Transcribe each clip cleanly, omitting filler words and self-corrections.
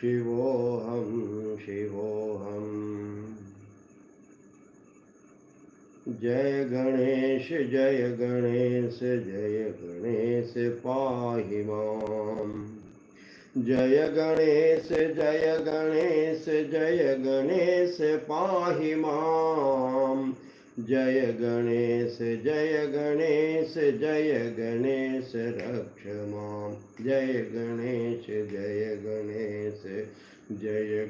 शिवोऽहं शिवोऽहम्। जय गणेश पाहि माम्। जय गणेश पाहि माम्। जय गणेश रक्ष माम्। जय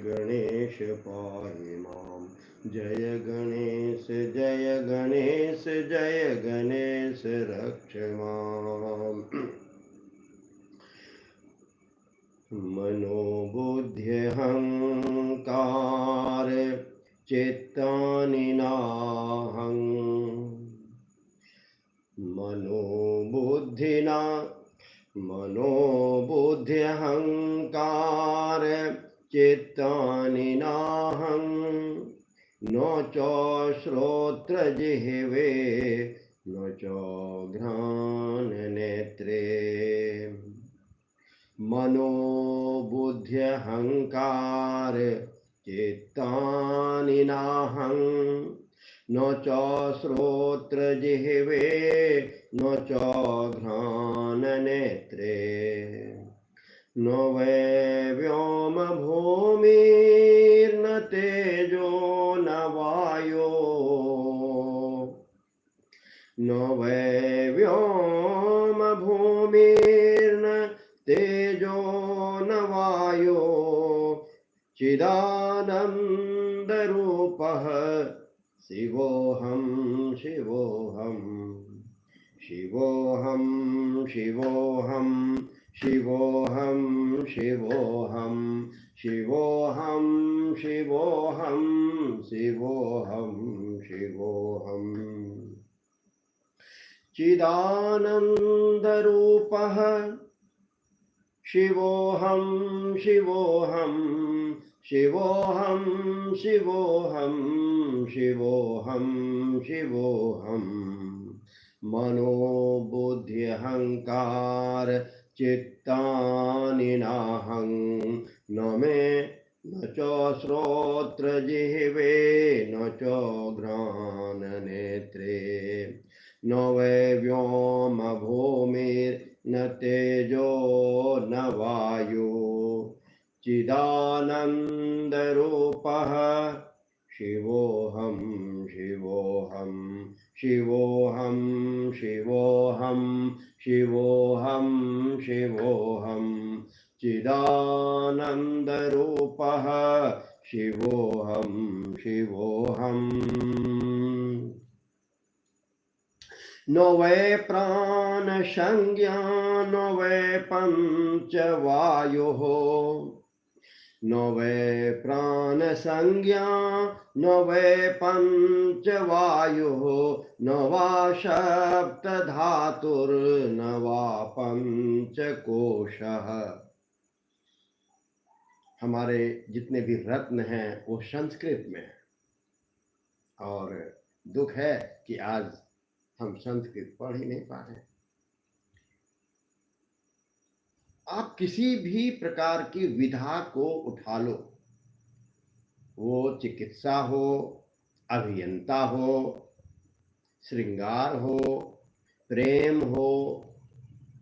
गणेश पाहि माम्। जय गणेश रक्ष माम्। मनोबुद्ध्यहङ्कार चित्तानि नाहं। मनोबुद्ध्यहङ्कार चित्तानि नाहं। न च श्रोत्रजिह्वे न च घ्राणनेत्रे। मनोबुद्ध्यहङ्कार चित्तानि नाहं। न च श्रोत्रजिह्वे न च घ्राणनेत्रे। न वै व्योम भूमिर्न तेजो न वायो। न वै व्योम भूमिर्न तेजो न वायो। चिदानन्दरूपः शिवोऽहं शिवोऽहं। शिवोऽहं शिवोऽहं शिवोऽहं शिवोऽहं शिवोऽहं शिवोऽहं शिवोऽहं शिवोऽहं। चिदानन्दरूपः शिवोऽहं शिवोऽहं शिवोऽहं शिवोऽहं शिवोऽहं शिवोऽहं। मनोबुद्ध्यहङ्कार चित्तानि नाहं। न मे न च श्रोत्रजिह्वे न च घ्राणनेत्रे। न वै व्योम भूमिर्न तेजो न वायो। चिदानन्दरूपः शिवोऽहं शिवोऽहं शिवोऽहं शिवोऽहं शिवोऽहं शिवोऽहं। चिदानन्दरूपः शिवोऽहं शिवोऽहम्। न वै प्राणसंज्ञा न वै पञ्चवायुः। न वै प्राणसंज्ञा न वै पञ्चवायुः। न वा सप्तधातुर्न वा पंचकोशः। हमारे जितने भी रत्न हैं वो संस्कृत में है और दुख है कि आज हम संस्कृत पढ़ ही नहीं पा रहे। आप किसी भी प्रकार की विधा को उठा लो, वो चिकित्सा हो, अभियंता हो, श्रृंगार हो, प्रेम हो,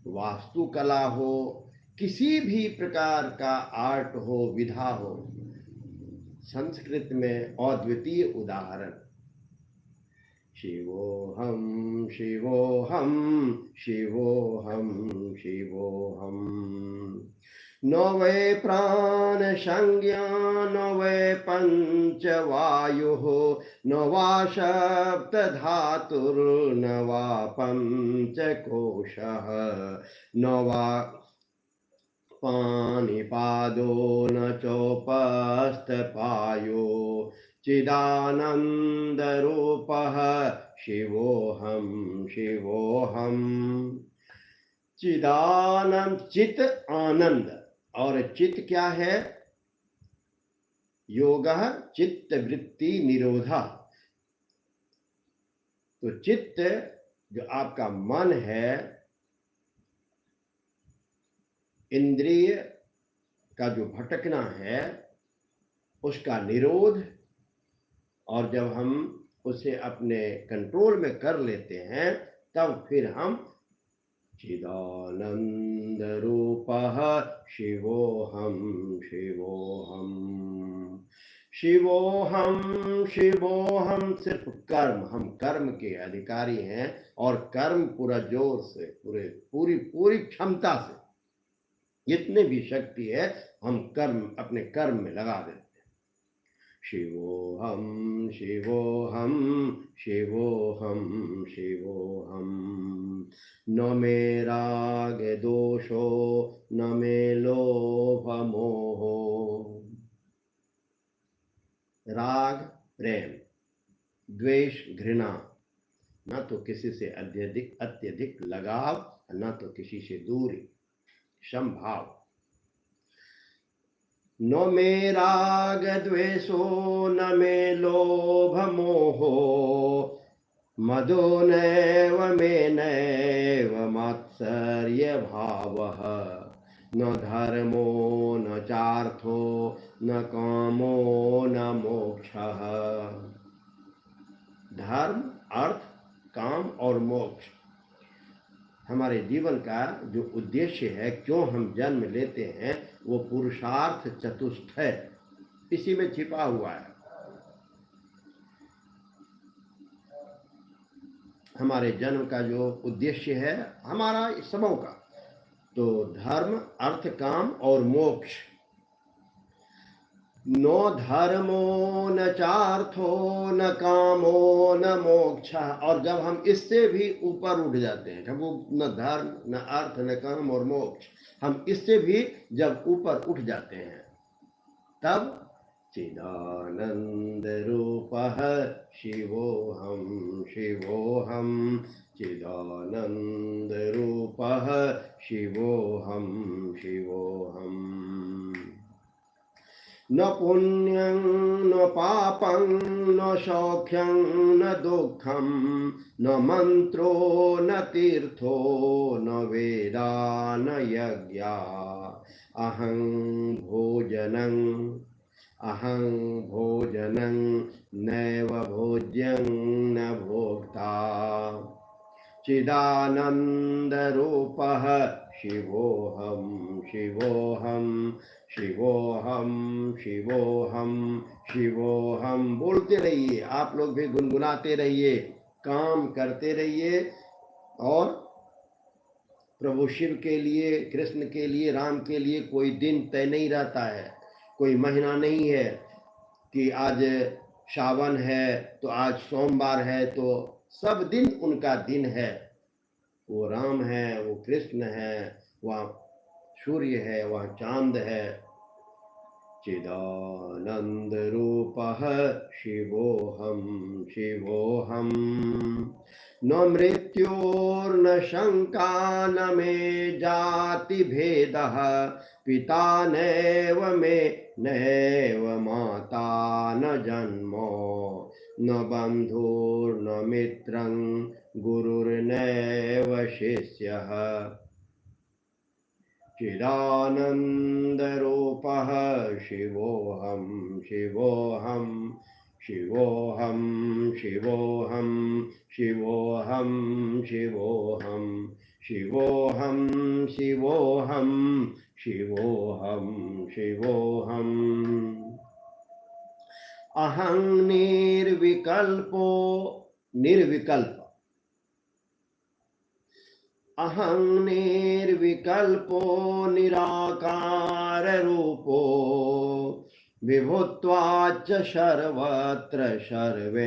वास्तुकला हो, किसी भी प्रकार का आर्ट हो, विधा हो, संस्कृत में अद्वितीय उदाहरण शिवोऽहं शिवोऽहं शिवोऽहं शिवोऽहं। न वै प्राणसंज्ञा न वै पञ्चवायुः न वा सप्तधातुर्न वा पञ्चकोशः। न वा पाणिपादो न चोपस्थपायो। चिदानन्दरूपः शिवोऽहं शिवोऽहं। चिदानंद चित आनंद, और चित क्या है? योगः चित्त वृत्ति निरोधः। तो चित्त जो आपका मन है, इंद्रिय का जो भटकना है उसका निरोध, और जब हम उसे अपने कंट्रोल में कर लेते हैं तब फिर हम चिदानंद रूपः शिवोऽहं शिवोऽहं शिवोऽहं शिवोऽहं। सिर्फ कर्म, हम कर्म के अधिकारी हैं और कर्म पूरा जोर से, पूरी पूरी क्षमता से, जितने भी शक्ति है हम कर्म अपने कर्म में लगा देते हैं। शिवोऽहं शिवोऽहं शिवोऽहं शिवोऽहं। न मे राग दोषो न मे लोभ मोहो। राग प्रेम, द्वेष घृणा, न तो किसी से अत्यधिक लगाव, न तो किसी से दूरी, समभाव। न मे राग द्वेषो न मे लोभ मोहो, मदो नैव मे नैव मात्सर्य भावः। न धर्मो न चार्थो न कामो न मोक्षः। धर्म, अर्थ, काम और मोक्ष हमारे जीवन का जो उद्देश्य है, क्यों हम जन्म लेते हैं, वो पुरुषार्थ चतुष्ट है, इसी में छिपा हुआ है। हमारे जन्म का जो उद्देश्य है हमारा सबों का, तो धर्म, अर्थ, काम और मोक्ष। नो धर्मो न चार्थो न कामो न मोक्ष। और जब हम इससे भी ऊपर उठ जाते हैं, जब वो न धर्म न अर्थ न काम और मोक्ष, हम इससे भी जब ऊपर उठ जाते हैं तब चिदानंद रूपः शिवोऽहं शिवोऽहं चिदानंद रूपः शिवोऽहं शिवोऽहं। न पुण्यं न पापं न सौख्यं न दुःखं न मंत्रो न तीर्थो न वेदा न यज्ञा। अहं भोजनं नैव भोज्यं न भोक्ता। चिदानंद रूपः शिवोऽहं शिवोऽहं शिवोऽहं शिवोऽहं शिवोऽहं। बोलते रहिए, आप लोग भी गुनगुनाते रहिए, काम करते रहिए, और प्रभु शिव के लिए, कृष्ण के लिए, राम के लिए कोई दिन तय नहीं रहता है, कोई महीना नहीं है कि आज सावन है तो आज सोमवार है, तो सब दिन उनका दिन है। वो राम है, वो कृष्ण है, वह सूर्य है, वह चांद है। चिदानंद रूपः शिवोऽहं शिवोऽहं। न मृत्योर्न शंका न मे जाति भेदः। पिता नैव मे नैव माता न जन्मो न बन्धुर्न मित्रं गुरुर्नैव शिष्यः। चिदानंद रूपः शिवोऽहं शिवोऽहं शिवोऽहं शिवोऽहं शिवोऽहं शिवोऽहं शिवोऽहं शिवोऽहं शिवोऽहं शिवोऽहम्। अहं निर्विकल्पो निर्विकल्प। अहं निर्विकल्पो निराकार रूपो विभुत्वाच्च सर्वत्र सर्वेन्द्रियाणां।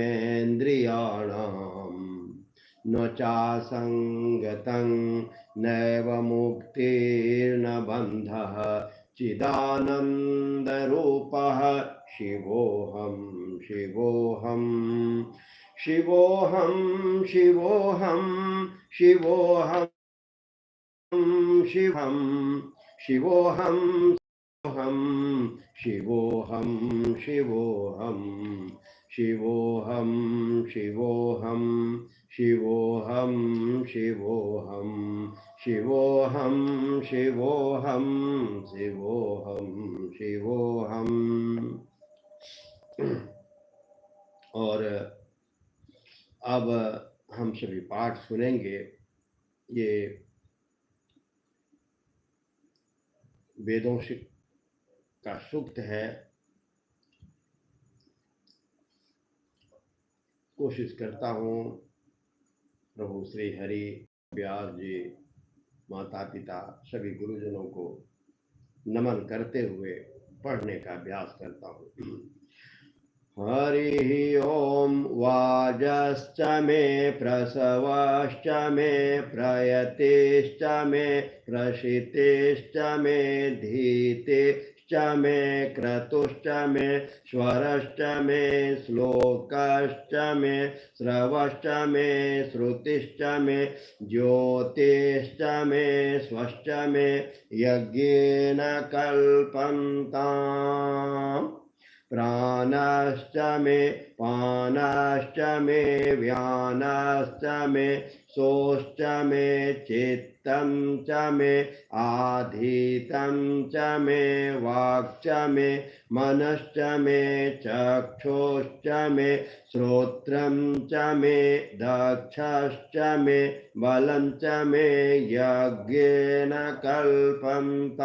न चासंगतं नैव मुक्तिर्न बन्धः। चिदानंद रूपः शिवोऽहं शिवोऽहं शिवोऽहं शिवोऽहं शिवोऽहं शिवं शिवोऽहं शिवोऽहं शिवोऽहं शिवोऽहं शिवोऽहं शिवोऽहं शिवोऽहं शिवोऽहं शिवोऽहं शिवोऽहं शिवोऽहं। और अब हम सभी पाठ सुनेंगे। ये वेदों का सूक्त है। कोशिश करता हूँ प्रभु श्री हरि व्यास जी, माता पिता सभी गुरुजनों को नमन करते हुए पढ़ने का अभ्यास करता हूँ। हरि ओम वाजश्च मे प्रसवश्च मे प्रयतिश्च मे प्रशितिश्च मे धीतिश्च मे क्रतुश्च मे स्वरश्च मे श्लोकश्च मे श्रवश्च मे श्रुतिश्च मे ज्योतिश्च मे स्वश्च मे यज्ञेन कल्पन्ताम्। प्राणश्च मे पानश्च मे व्यानश्च मे सोश्च मे चित्तं च मे आधीतं च मे वाक्च मे मनश्च मे चक्षुश्च मे श्रोत्रं च मे दक्षश्च मे बलं च मे यज्ञेन कल्पन्ताम्।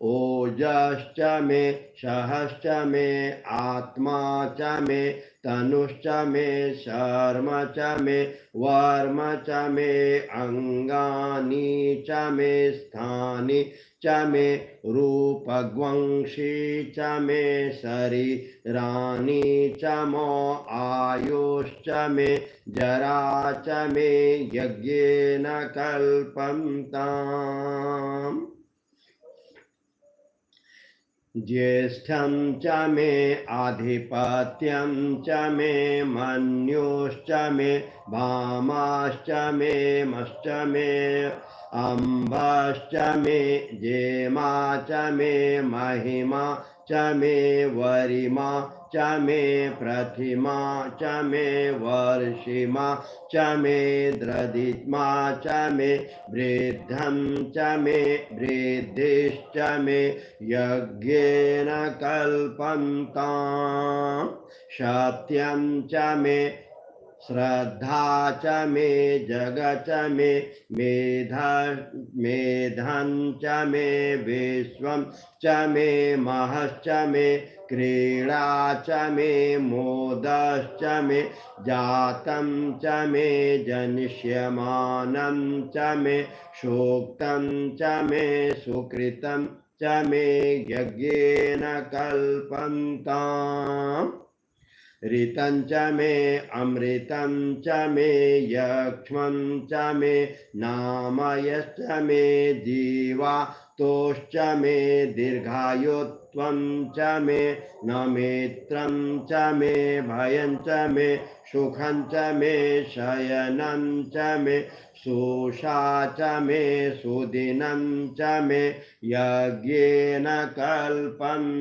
ओजश्च मे सहश्च मे आत्मा च मे तनुश्च मे शर्म च मे वर्म च मे अंगानि च मे स्थानि च मे रूपग्वंशी च मे शरीराणि च मो आयुश्च मे जरा च मे यज्ञेन कल्पन्ताम्। ज्येष्ठं च मे आधिपत्यं च मे मन्युश्च मे भामाश्च मे मश्च मे अम्बश्च मे जेमा च मे महिमा च मे वरिमा च मे प्रतिमा च मे वर्षिमा च मे द्रदिमा च मे वृद्धं च मे वृद्धिश्च मे यज्ञेन कल्पन्ताम्। सत्यं च मे श्रद्धा च मे जग च मे मेधं च मे विश्वं च मे महश्च मे क्रीडा च मे मोदश्च मे जातं च मे जनिष्यमानं च मे सूक्तं च मे सुकृतं च मे यज्ञेन कल्पन्ताम्। ऋतं च मे अमृतं च मे यक्ष्मं च मे नामयश्च मे जीवातोश्च मे दीर्घायुत्वं च मे नमित्रं च मे भयं च मे सुखं च मे शयनं च मे सुषा च मे सुदिनं च मे यज्ञेन कल्पन्ताम्।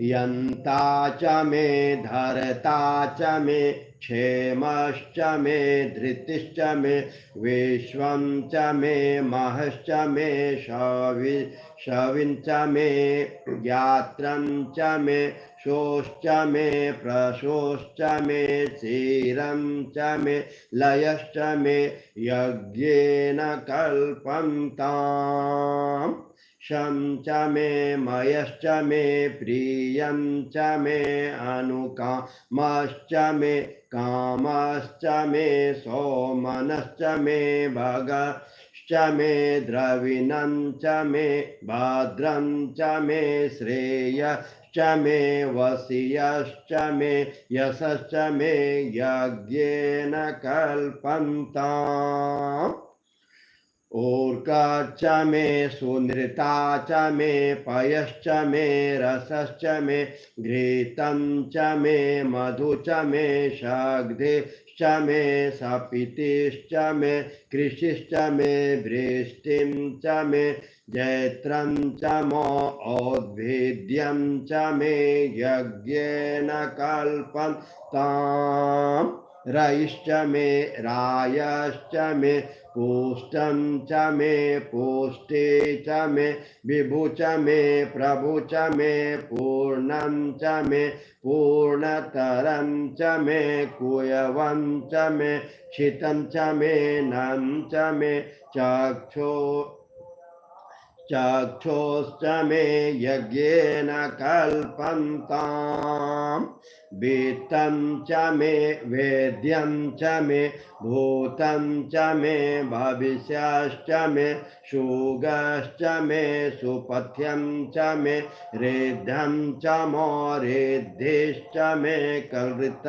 यन्ता च मे धरता च मे क्षेमश्च मे धृतिश्च मे विश्वं च मे महश्च मे शविं च मे ज्ञात्रं च मे शोश्च मे प्रशोश्च मे क्षीरं च मे लयश्च मे यज्ञेन कल्पन्ताम्। शं च मे मयश्च मे प्रियं च मे अनुकामश्च मे कामश्च मे सोमनश्च मे भगश्च मे द्रविणं च मे भद्रं च मे श्रेयश्च मे वसीयश्च मे यशश्च मे यज्ञेन कल्पन्ताम्। ऊर्काच्च मे सुनृता च मे पयश्च मे रसश्च मे घृतं च मे मधु च मे शग्धिश्च मे सपितिश्च मे कृषिश्च मे वृष्टिं च मे जैत्रं च मो औद्भिद्यं च मे यज्ञेन कल्पन्ताम् रयिश्च मे रायश्च मे पुष्टं च मे पुष्टे च मे विभु च मे प्रभु च मे पूर्णं च मे पूर्णतरं च मे कुयवं च मे क्षितं च मे नं च मे चक्षुश्च मे यज्ञेन कल्पन्ताम् वित्तं च मे वेद्यं च मे भूतं च मे भविष्यश्च मे शुगश्च मे सुपथ्यं च मे रेद्धं च मो रेद्धिश्च मे कलृत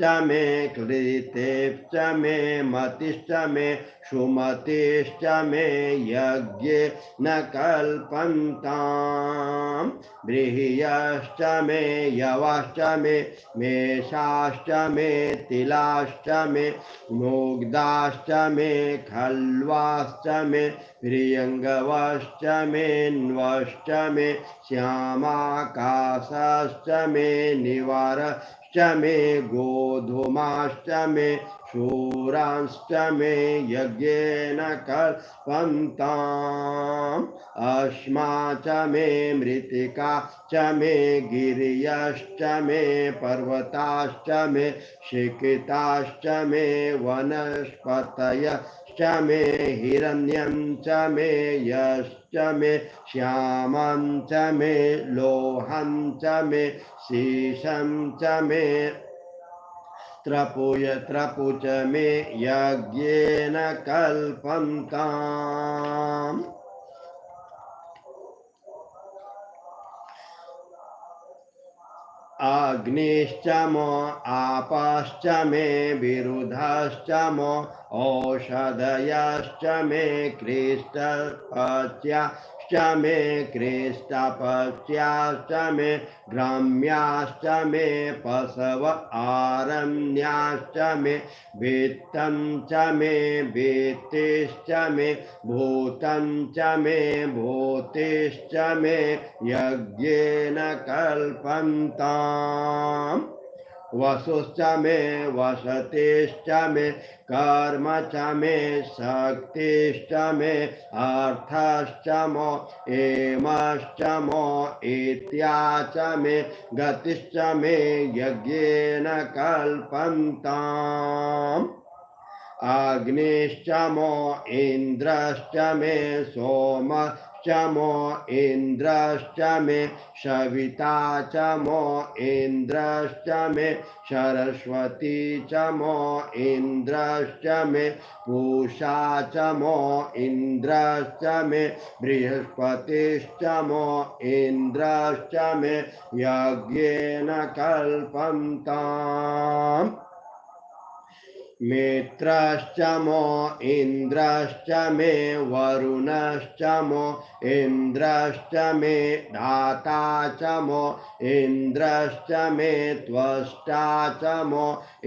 च मे क्लितेश्च मे मतिश्च मे सुमतिश्च मे यज्ञे न कल्पन्ताम् बृहयश्च मे यवश्च मे मेषाश्च मे तिलाश्च मे मुग्धाश्च मे खल्वाश्च मे प्रियङ्गवश्च मे न्वश्च मे श्यामाकाशश्च मे निवारश्च मे गोधूमाश्च मे शूरांश्च मे यज्ञेन कल्पन्ताम् अस्मा च मे मृत्तिका च मे गिर्यश्च मे पर्वताश्च मे शिखिताश्च मे वनस्पतयश्च मे हिरण्यं च मे यश्च मे श्यामं च मे लोहं च मे शीशं च मे त्रपु च मे यज्ञेन कल्पन्ताम् अग्निश्च मो आपश्च मे विरुधश्च मो औषधयश्च मे कृष्टपच्याश्च मे कृष्टपच्याश्च मे ग्राम्याश्च मे पशव आरण्याश्च मे वित्तं च मे वित्तिश्च मे भूतं च मे भूतिश्च मे यज्ञेन कल्पन्ताम् वसुश्च मे वसतिश्च मे कर्म च मे शक्तिश्च मे अर्थश्च मो एमश्च मो इत्या च मे गतिश्च मे यज्ञेन कल्पन्ताम् अग्निश्च मो इन्द्रश्च मे सोमश्च मो इन्द्रश्च मे सविता च मो इन्द्रश्च मे सरस्वती च मो इन्द्रश्च मे पूषा च मो इन्द्रश्च मे बृहस्पतिश्च मो इन्द्रश्च मे यज्ञेन कल्पन्ताम् मित्रश्च मो इन्द्रश्च मे वरुणश्च मो इन्द्रश्च मे धाता च मो इन्द्रश्च मे त्वष्टा च मो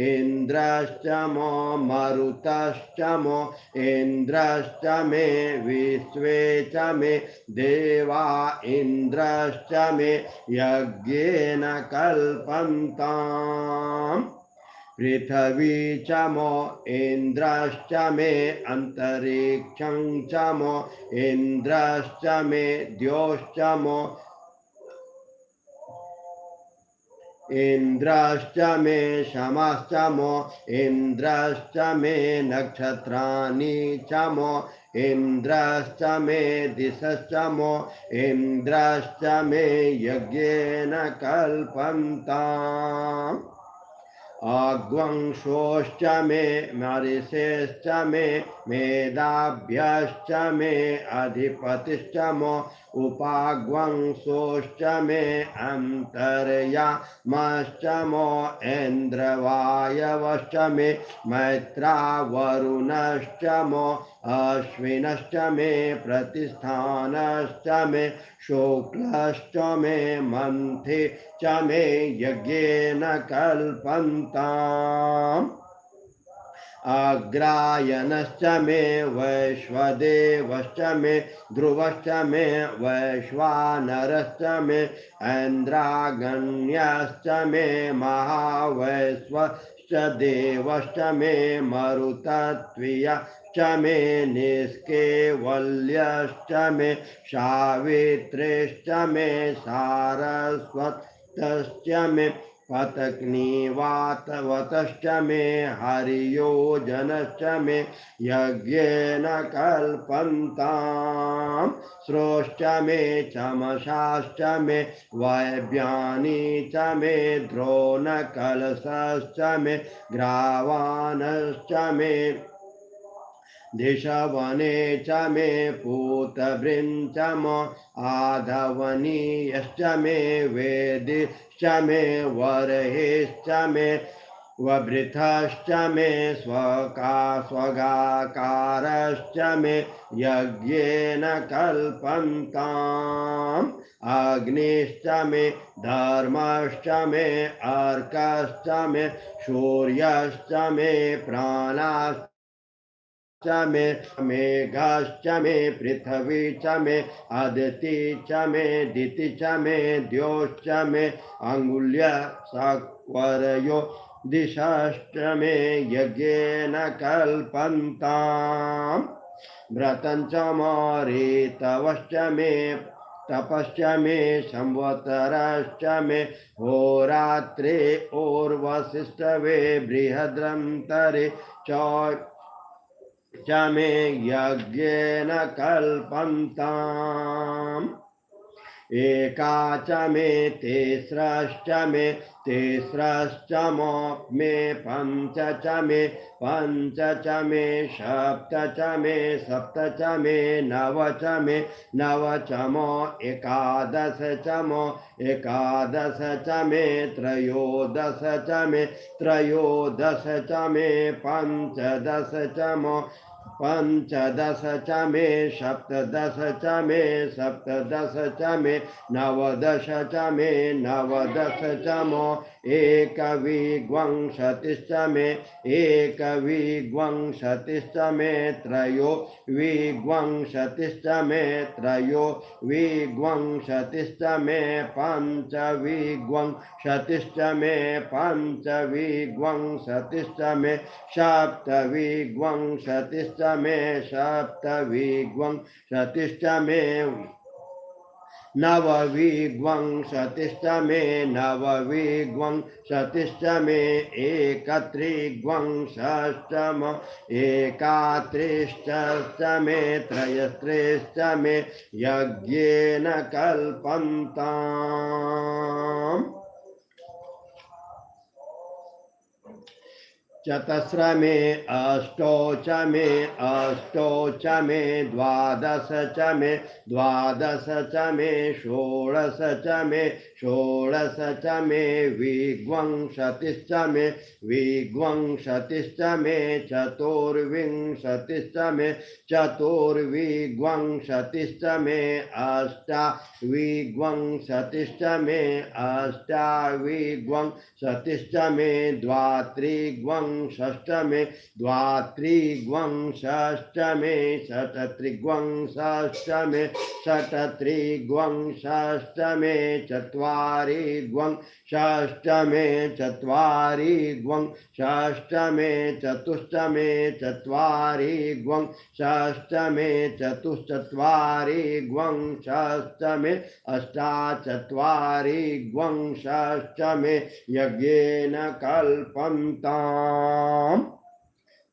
इन्द्रश्च मो मरुतश्च मो इन्द्रश्च मे विश्वे च मे देवा इन्द्रश्च मे यज्ञेन कल्पन्ताम् पृथ्वी च मो इन्द्रश्च मे अन्तरिक्षं च मो इन्द्रश्च मे द्योश्च मो इन्द्रश्च मे शमश्च मो इन्द्रश्च मे नक्षत्राणि च मो इन्द्रश्च मे दिशश्च मो इन्द्रश्च मे यज्ञेन कल्पन्ताम् अग्वंशोश्च मे मरिषेश्च मे मेधाभ्यश्च मे अधिपतिश्च मो उपाग्वंसोश्च मे अन्तर्यामश्च मो इन्द्रवायवश्च मे मैत्रावरुणश्च मो अश्विनश्च मे प्रतिष्ठानश्च मे शुक्लश्च मे मन्थे च मे यज्ञेन कल्पन्ताम् अग्रायनश्च मे वैश्वदेवश्च मे ध्रुवश्च मे वैश्वानरश्च मे ऐन्द्रागण्यश्च मे महावैश्वश्च देवश्च मे मरुतत्वियश्च मे निष्केवल्यश्च मे सावित्रीश्च मे सारस्वतश्च मे पतग्निवातवतश्च मे हरियोजनश्च मे यज्ञेन कल्पन्ताम् स्रोश्च मे चमसाश्च मे वैब्यानि च मे द्रोणकलशश्च मे ग्रावानश्च मे दिशवने च मे पूतभृञ्च मो आधवनीयश्च मे वेदिश्च मे वरहेश्च मे वभृतश्च मे स्वगाकारश्च मे यज्ञेन कल्पन्ताम् अग्निश्च मे धर्मश्च मे अर्कश्च मे सूर्यश्च मे प्राणाश्च मे मेघश्च मे पृथ्वी च मे अदिति च मे दिति च मे द्योश्च मे अंगुल्य सक्वरयो दिशश्च मे यज्ञेन कल्पन्ताम् व्रतं च मरीतवश्च मे तपश्च मे संवत्सरश्च मे होरात्रे ओर्वशिष्टवे बृहद्रन्तरे च मे यज्ञेन कल्पन्ताम् एका च मे तिस्रश्च मे तिस्रश्च मे पञ्च च मे पञ्च च मे सप्त च मे सप्त च मे नव च मे नव च मो एकादश च मो एकादश च मे त्रयोदश च मे त्रयोदश च मे पञ्चदश च मो पंचदश च मे सप्तदश च मे सप्तदश च मे नवदश च मे नवदश च मो एकविंशतिश्च मे एकविंशतिश्च मे त्रयोविंशतिश्च मे त्रयोविंशतिश्च मे पञ्चविंशतिश्च मे पञ्चविंशतिश्च मे सप्तविंशतिश्च मे सप्तविंशतिश्च मे नवविंशतिश्च मे नवविंशतिश्च मे एकत्रिंशश्च मे एकात्रिंशश्च मे त्रयस्त्रिंश्च मे यज्ञेन कल्पन्ताम् चतस्र मे अष्टौ च मे अष्टौ च मे द्वादश च मे द्वादश च मे षोडश च मे षोडश च मे विंशतिश्च मे विंशतिश्च मे चतुर्विंशतिश्च मे चतुर्विंशतिश्च मे अष्टाविंशतिश्च मे अष्टाविंशतिश्च मे द्वात्रिंशश्च मे द्वात्रिंशश्च मे षट्त्रिंशश्च मे षट्त्रिंशश्च मे चत्वारिंशश्च मे चत्वारिंशश्च मे चतुश्च मे चत्वारिंशश्च मे चतुश्चत्वारिंशश्च मे अष्टाचत्वारिंशश्च मे यज्ञेन कल्पन्ताम्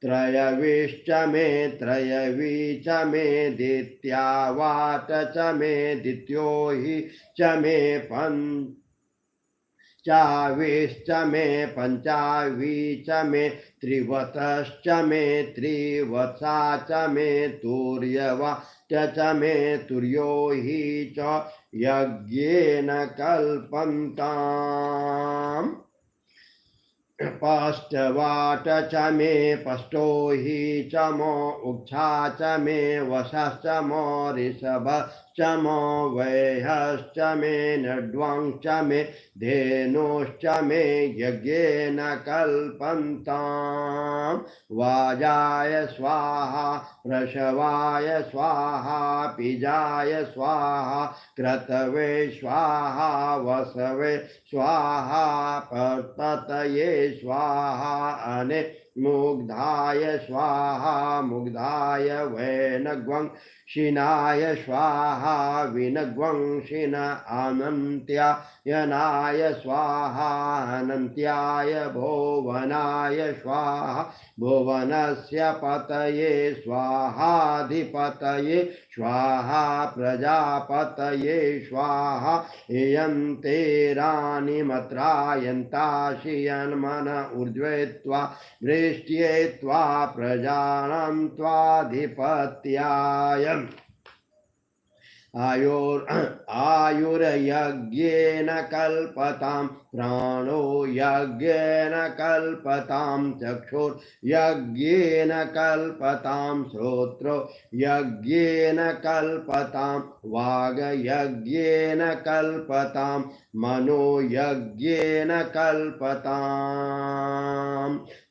त्रयविश्च मे त्रयवी च मे दित्यावात च मे दित्यो हि च मे चाविश्च मे पंचावी च मे त्रिवतश्च मे त्रिवत्सा च मे तुर्यवा च मे तुर्यो हि च यज्ञेन कल्पन्ताम् पश्चवाट च मे पष्टो हि च मो उक्षा च मे वशश्च मो ऋषभश्च मो वैहश्च मे नड्वंश्च मे धेनुश्च मे यज्ञेन कल्पन्ताम् वाजाय स्वाहा प्रसवाय स्वाहा पिजाय स्वाहा क्रतवे स्वाहा वसवे स्वाहा पर्ततये स्वाहा अने मुग्धाय स्वाहा मुग्धाय वैनग्वं शिनाय स्वाहा विनग्वंशिन अनन्त्यायनाय स्वाहा अनन्त्याय भुवनाय स्वाहा भुवनस्य पतये स्वाहाधिपतये स्वाहा प्रजापतये स्वाहा इयन्ते राणिमत्रायन्ताशियन्मन ऊर्ध्वे त्वा वृष्ट्ये त्वा प्रजानां त्वाधिपत्याय आयुर्यज्ञेन कल्पतां प्राणो यज्ञेन कल्पतां चक्षुर्यज्ञेन कल्पतां श्रोत्रो यज्ञेन कल्पतां वागयज्ञेन कल्पतां मनो यज्ञेन कल्पतां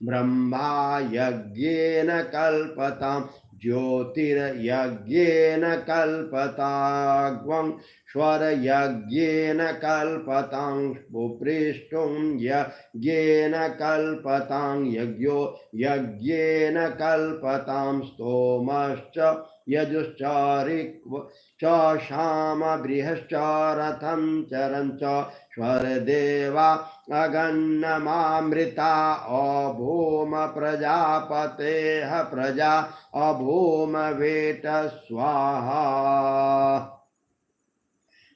ब्रह्मा यज्ञेन कल्पतां ज्योतिर्यज्ञेन कल्पताग्वं स्वरयज्ञेन कल्पतां पुपृष्टुं यज्ञेन कल्पतां यज्ञो यज्ञेन कल्पतां स्तोमश्च यजुश्च शाम बृहश्च रथं चरं च स्वरदेवा अगन्नमामृता अभूम प्रजापतेः प्रजा अभूम वेट स्वाहा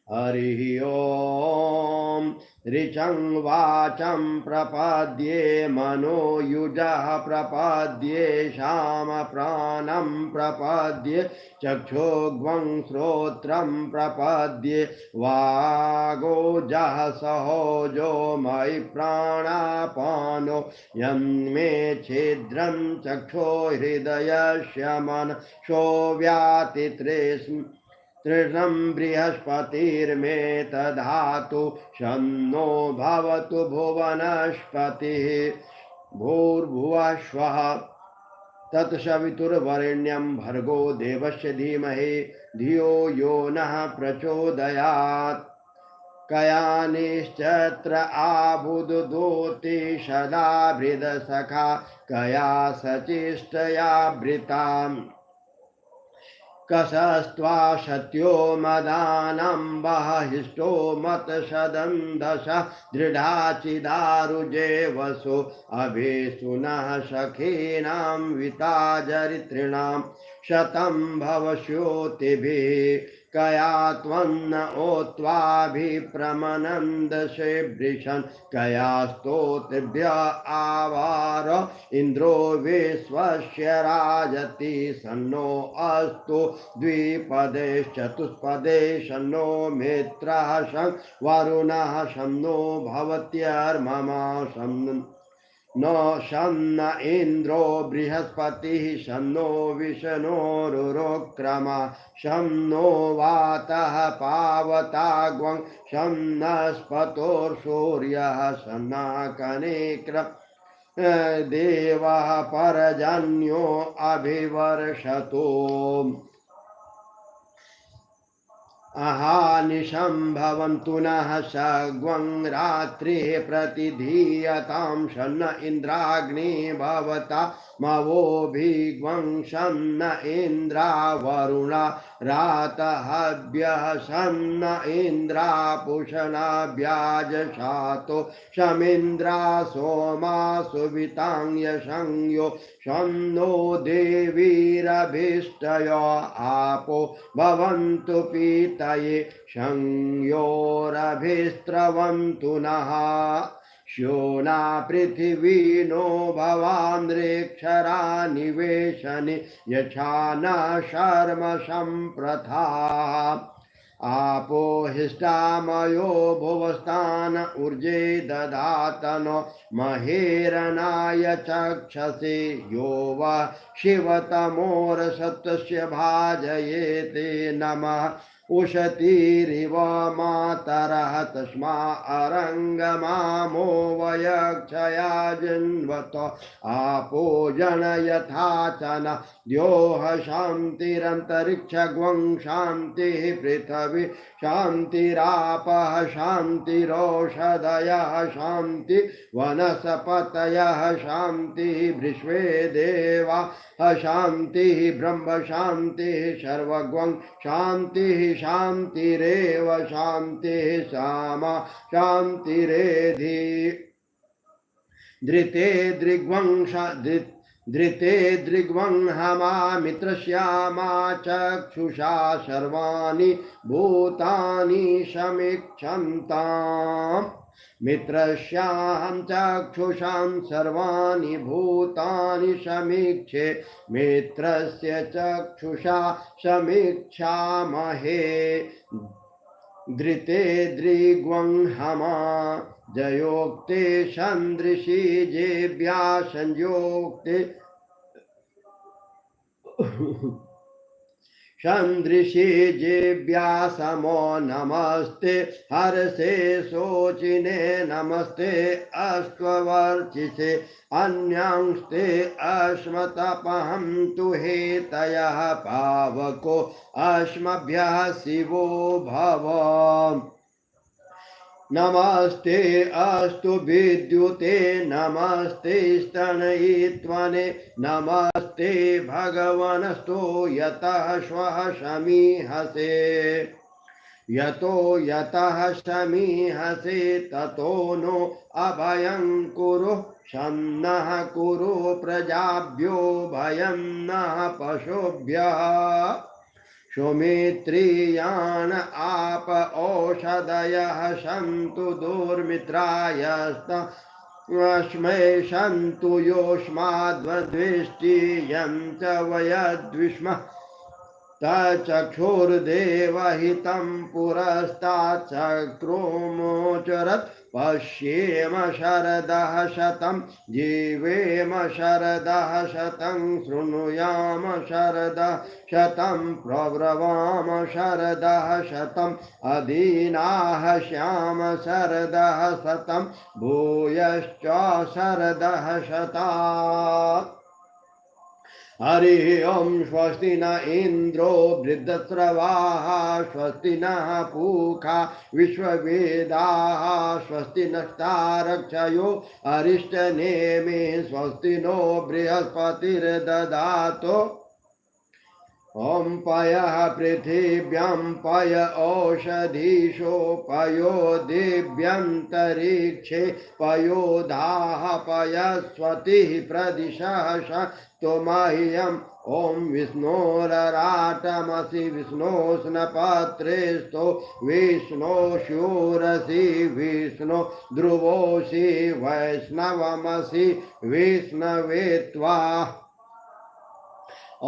हरिः ओम ऋचं वाचं प्रपद्ये मनोयुजः प्रपद्ये श्याम प्राणं प्रपद्ये चक्षुग्वं श्रोत्रं प्रपद्ये वागोजः सहोजो मयि प्राणापानो यन्मे छिद्रं चक्षो हृदयस्य मनसो व्यातित्रेष्म तृणं बृहस्पतिर्मे तधातु शन्नो भवतु भुवनस्पतिः भूर्भुवः स्वः तत्सवितुर्वरेण्यं भर्गो देवस्य धीमहि धियो यो नः प्रचोदयात् कयानिश्चत्र आबुदुदोति सदा भृदसखा कया सचिष्टयावृताम् कसस्त्वा सत्यो मदानम्बः हिष्टो मतसदन्दश दृढाचिदारुजे वसो अभेसुनः सखीनां विताजरितॄणां शतं भवस्योतिभिः कया त्वन्न ओत्वाभिप्रमनन्दसे वृषन् कया स्तोत्रिभ्य आवार इन्द्रो विश्वस्य राजति सन्नो अस्तु द्विपदेश्चतुष्पदे सन्नो मित्रः सं वरुणः सन्नो भवत्यर्ममा सन् न शन्न इन्द्रो बृहस्पतिः शन्नो विष्णोरुरुक्रमा शन्नो वातः पावताग्वं शन्नस्पतोर्सूर्यः शन्नाकनेक्र देवः परजन्यो अभिवर्षतो अहानिशं भवन्तु नः सग्वं रात्रिः प्रतिधीयतां शन्न इन्द्राग्नि भवता मवोभिग्वंशन्न इन्द्रा वरुणा रातहव्यः सन्न इन्द्रा पुषणाभ्याजशातो शमिन्द्रा सोमा सुवितांयशंयो शन्नो देवीरभिष्टय आपो भवन्तु पीतये शंयोरभिस्त्रवन्तु नः श्योना पृथिवी नो भवान्द्रेक्षरा निवेशने यथा न शर्म सम्प्रथा आपो हिष्टामयो भुवस्तान ऊर्जे दधातनो महेरनाय चक्षसे यो वा शिवतमोरसत्वस्य भाजयेते नमः उशतीरिव मातरः तस्मा अरङ्गमामो वयक्षया जिन्वत आपो जनयथा च न द्योः शान्तिरन्तरिक्षगुं शान्तिः पृथिवी शान्तिरापः शान्तिरौषधयः शान्ति वनस्पतयः शान्तिः विश्वे देवा शान्तिः ब्रह्म शान्तिः सर्वगुं शान्तिः शान्तिरेव शान्तिः सामा शान्तिरेधि धृते दृग्वं हमा मित्रश्यामा चक्षुषा सर्वाणि भूतानि समीक्षन्ताम् मित्रस्याहं चक्षुषां सर्वाणि भूतानि समीक्षे मित्रस्य चक्षुषा समीक्षामहे धृते दृग्वं हमा जयोक्ते सन्दृशी जेभ्या संयोक्ते चन्द्रिषे जेभ्या समो नमस्ते हर्षे शोचिने नमस्ते अश्ववर्चिषे अन्यांस्ते अश्मतपहं तु हेतयः पावको अश्मभ्यः शिवो भव नमस्ते अस्तु विद्युते नमस्ते स्तनयित्वने नमस्ते भगवनस्तु यतः श्वः समीहसे यतो यतः समीहसे ततो नो अभयं कुरु शन्नः कुरु प्रजाभ्यो भयं नः पशुभ्यः सुमित्रियान आप औषधयः सन्तु दुर्मित्रायस्तस्मै सन्तु योऽस्माद्वद्वेष्टियं च वयद्विष्मः तचक्षुर्देवहितं पुरस्तात् चक्रुमोचरत् पश्येम शरदः शतं जीवेम शरदः शतं शृणुयाम शरदः शतं प्रब्रवाम शरदः शतम् अदीनाः श्याम शरदः शतं भूयश्च शरदः शतात् हरि ओं स्वस्ति न इंद्रो वृद्धस्रवाः स्वस्ति नः पूषा विश्ववेदाः स्वस्ति नस्तारक्षयो अरिष्टनेमि स्वस्ति नो बृहस्पतिर्दधातु ॐ पयः पृथिव्यां पय औषधीषो पयो दिव्यन्तरिक्षे पयोधाः पयस्वतिः प्रदिशः त्वमह्यम् ॐ विष्णोरराटमसि विष्णोष्णपत्रेस्तो विष्णोशूरसि विष्णो ध्रुवोऽसि वैष्णवमसि विष्णवे त्वा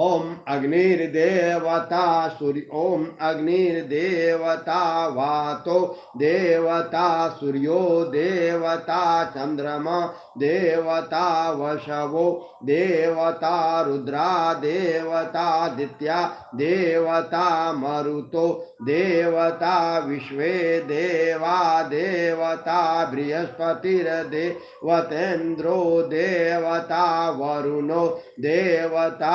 ओम अग्निर्देवता सूर्य ओम अग्निर्देवता वातो देवता सूर्यो देवता चंद्रमा देवता वशवो देवता रुद्रा देवता दित्या देवता मरुतो देवता विश्वे देवा देवता बृहस्पतिर्देवतेन्द्रो देवता वरुणो देवता